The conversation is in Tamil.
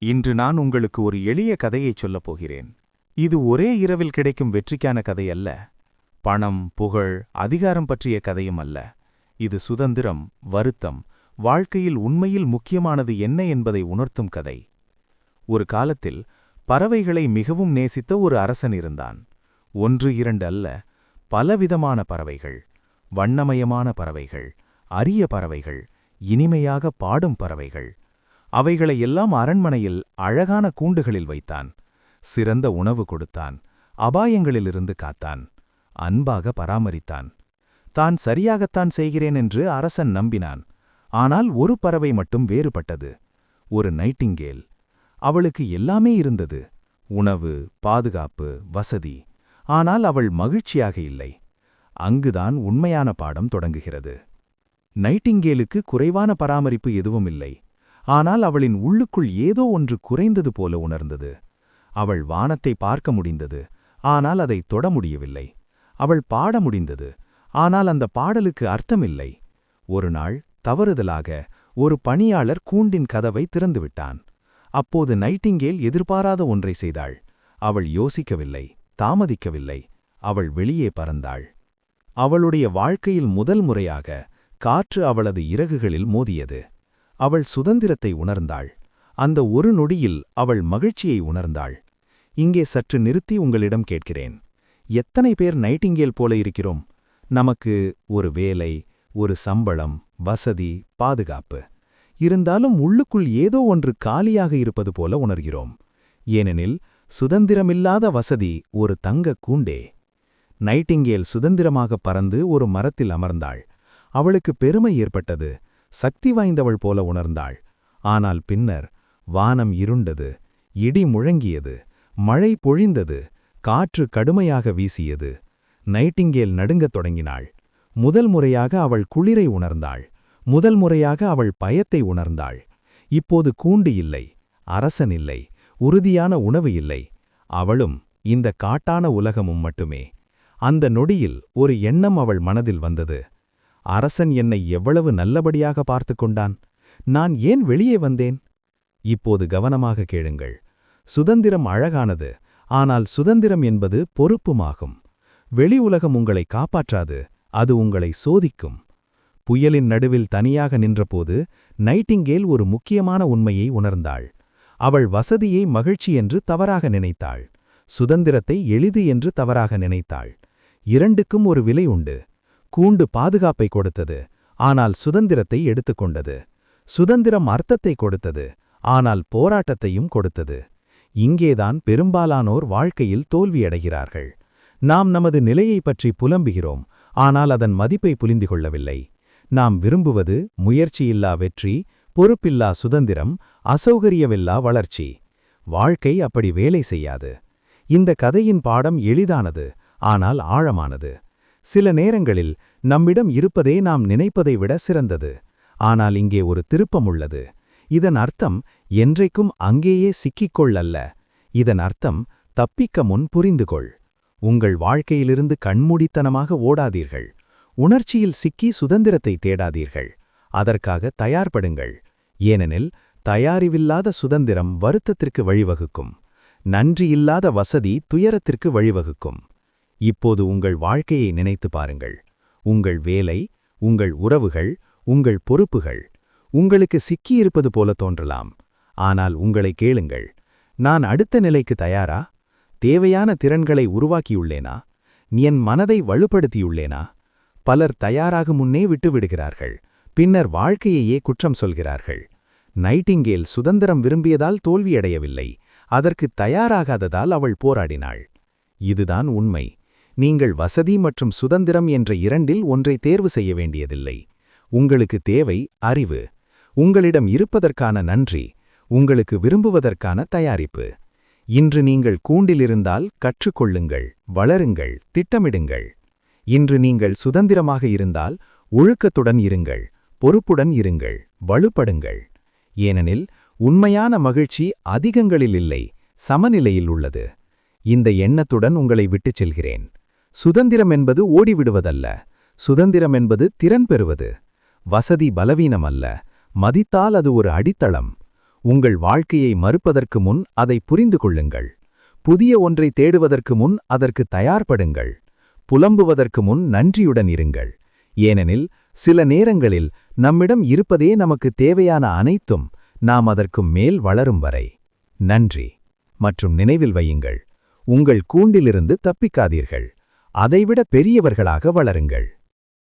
இன்று நான் உங்களுக்கு ஒரு எளிய கதையைச் சொல்லப் போகிறேன். இது ஒரே இரவில் கிடைக்கும் வெற்றிக்கான கதை அல்ல. பணம், புகழ், அதிகாரம் பற்றிய கதையும் அல்ல. இது சுதந்திரம், வருத்தம், வாழ்க்கையில் உண்மையில் முக்கியமானது என்ன என்பதை உணர்த்தும் கதை. ஒரு காலத்தில் பறவைகளை மிகவும் நேசித்த ஒரு அரசன் இருந்தான். ஒன்று இரண்டு அல்ல, பலவிதமான பறவைகள், வண்ணமயமான பறவைகள், அரிய பறவைகள், இனிமையாக பாடும் பறவைகள். அவைகளை எல்லாம் அரண்மனையில் அழகான கூண்டுகளில் வைத்தான். சிறந்த உணவு கொடுத்தான், அபாயங்களிலிருந்து காத்தான், அன்பாக பராமரித்தான். தான் சரியாகத்தான் செய்கிறேன் என்று அரசன் நம்பினான். ஆனால் ஒரு பறவை மட்டும் வேறுபட்டது. ஒரு நைட்டிங்கேல். அவளுக்கு எல்லாமே இருந்தது: உணவு, பாதுகாப்பு, வசதி. ஆனால் அவள் மகிழ்ச்சியாக இல்லை. அங்குதான் உண்மையான பாடம் தொடங்குகிறது. நைட்டிங்கேலுக்கு குறைவான பராமரிப்பு எதுவும் இல்லை. ஆனால் அவளின் உள்ளுக்குள் ஏதோ ஒன்று குறைந்தது போல உணர்ந்தது. அவள் வானத்தை பார்க்க முடிந்தது, ஆனால் அதை தொட முடியவில்லை. அவள் பாட முடிந்தது, ஆனால் அந்த பாடலுக்கு அர்த்தமில்லை. ஒரு நாள் தவறுதலாக ஒரு பணியாளர் கூண்டின் கதவை திறந்துவிட்டான். அப்போது நைட்டிங்கேல் எதிர்பாராத ஒன்றை செய்தாள். அவள் யோசிக்கவில்லை, தாமதிக்கவில்லை. அவள் வெளியே பறந்தாள். அவளுடைய வாழ்க்கையில் முதல் முறையாக காற்று அவளது இறகுகளில் மோதியது. அவள் சுதந்திரத்தை உணர்ந்தாள். அந்த ஒரு நொடியில் அவள் மகிழ்ச்சியை உணர்ந்தாள். இங்கே சற்று நிறுத்தி உங்களிடம் கேட்கிறேன், எத்தனை பேர் நைட்டிங்கேல் போல இருக்கிறோம்? நமக்கு ஒரு வேலை, ஒரு சம்பளம், வசதி, பாதுகாப்பு இருந்தாலும் உள்ளுக்குள் ஏதோ ஒன்று காலியாக இருப்பது போல உணர்கிறோம். ஏனெனில் சுதந்திரமில்லாத வசதி ஒரு தங்கக் கூண்டே. நைட்டிங்கேல் சுதந்திரமாக பறந்து ஒரு மரத்தில் அமர்ந்தாள். அவளுக்கு பெருமை ஏற்பட்டது. சக்தி வாய்ந்தவள் போல உணர்ந்தாள். ஆனால் பின்னர் வானம் இருண்டது, இடி முழங்கியது, மழை பொழிந்தது, காற்று கடுமையாக வீசியது. நைட்டிங்கேல் நடுங்கத் தொடங்கினாள். முதல் முறையாக அவள் குளிரை உணர்ந்தாள். முதல் முறையாக அவள் பயத்தை உணர்ந்தாள். இப்போது கூண்டு இல்லை, அரசன் இல்லை, உறுதியான உணவு இல்லை. அவளும் இந்த காட்டான உலகமும் மட்டுமே. அந்த நொடியில் ஒரு எண்ணம் அவள் மனதில் வந்தது. அரசன் என்னை எவ்வளவு நல்லபடியாக பார்த்து கொண்டான், நான் ஏன் வெளியே வந்தேன்? இப்போது கவனமாக கேளுங்கள். சுதந்திரம் அழகானது, ஆனால் சுதந்திரம் என்பது பொறுப்புமாகும். வெளி உலகம் உங்களை காப்பாற்றாது, அது உங்களை சோதிக்கும். புயலின் நடுவில் தனியாக நின்றபோது நைட்டிங்கேல் ஒரு முக்கியமான உண்மையை உணர்ந்தாள். அவள் வசதியை மகிழ்ச்சி என்று தவறாக நினைத்தாள். சுதந்திரத்தை எளிது என்று தவறாக நினைத்தாள். இரண்டுக்கும் ஒரு விலை உண்டு. கூண்டு பாதுகாப்பை கொடுத்தது, ஆனால் சுதந்திரத்தை எடுத்துக்கொண்டது. சுதந்திரம் அர்த்தத்தை கொடுத்தது, ஆனால் போராட்டத்தையும் கொடுத்தது. இங்கேதான் பெரும்பாலானோர் வாழ்க்கையில் தோல்வியடைகிறார்கள். நாம் நமது நிலையை பற்றி புலம்புகிறோம், ஆனால் அதன் மதிப்பை புரிந்து கொள்ளவில்லை. நாம் விரும்புவது முயற்சியில்லா வெற்றி, பொறுப்பில்லா சுதந்திரம், அசௌகரியமில்லா வளர்ச்சி. வாழ்க்கை அப்படி வேலை செய்யாது. இந்த கதையின் பாடம் எளிதானது, ஆனால் ஆழமானது. சில நேரங்களில் நம்மிடம் இருப்பதே நாம் நினைப்பதை விட சிறந்தது. ஆனால் இங்கே ஒரு திருப்பம் உள்ளது. இதன் அர்த்தம் என்றைக்கும் அங்கேயே சிக்கிக்கொள் அல்ல. இதன் அர்த்தம் தப்பிக்க முன் புரிந்துகொள். உங்கள் வாழ்க்கையிலிருந்து கண்மூடித்தனமாக ஓடாதீர்கள். உணர்ச்சியில் சிக்கி சுதந்திரத்தை தேடாதீர்கள். அதற்காக தயார்படுங்கள். ஏனெனில் தயாரிவில்லாத சுதந்திரம் வருத்தத்திற்கு வழிவகுக்கும். நன்றியில்லாத வசதி துயரத்திற்கு வழிவகுக்கும். இப்போது உங்கள் வாழ்க்கையை நினைத்து பாருங்கள். உங்கள் வேலை, உங்கள் உறவுகள், உங்கள் பொறுப்புகள் உங்களுக்கு சிக்கியிருப்பது போல தோன்றலாம். ஆனால் உங்களை கேளுங்கள், நான் அடுத்த நிலைக்கு தயாரா? தேவையான திறன்களை உருவாக்கியுள்ளேனா? என் மனதை வலுப்படுத்தியுள்ளேனா? பலர் தயாராக முன்னே விட்டுவிடுகிறார்கள். பின்னர் வாழ்க்கையையே குற்றம் சொல்கிறார்கள். நைட்டிங்கேல் சுதந்திரம் விரும்பியதால் தோல்வியடையவில்லை, அதற்கு தயாராகாததால் அவள் போராடினாள். இதுதான் உண்மை. நீங்கள் வசதி மற்றும் சுதந்திரம் என்ற இரண்டில் ஒன்றை தேர்வு செய்ய வேண்டியதில்லை. உங்களுக்கு தேவை அறிவு, உங்களிடம் இருப்பதற்கான நன்றி, உங்களுக்கு விரும்புவதற்கான தயாரிப்பு. இன்று நீங்கள் கூண்டிலிருந்தால் கற்றுக்கொள்ளுங்கள், வளருங்கள், திட்டமிடுங்கள். இன்று நீங்கள் சுதந்திரமாக இருந்தால் ஒழுக்கத்துடன் இருங்கள், பொறுப்புடன் இருங்கள், வலுப்படுங்கள். ஏனெனில் உண்மையான மகிழ்ச்சி அதிகங்களில் இல்லை, சமநிலையில் உள்ளது. இந்த எண்ணத்துடன் உங்களை விட்டுச் செல்கிறேன். சுதந்திரம் என்பது ஓடிவிடுவதல்ல. சுதந்திரம் என்பது திறன் பெறுவது. வசதி பலவீனம் அல்ல, மதித்தால் அது ஒரு அடித்தளம். உங்கள் வாழ்க்கையை மறுப்பதற்கு முன் அதை புரிந்து கொள்ளுங்கள். புதிய ஒன்றை தேடுவதற்கு முன் அதற்கு தயார்படுங்கள். புலம்புவதற்கு முன் நன்றியுடன் இருங்கள். ஏனெனில் சில நேரங்களில் நம்மிடம் இருப்பதே நமக்கு தேவையான அனைத்தும் நாம் அதற்கு மேல் வளரும் வரை. நன்றி. மற்றும் நினைவில் வையுங்கள், உங்கள் கூண்டிலிருந்து தப்பிக்காதீர்கள். அதைவிட பெரியவர்களாக வளருங்கள்.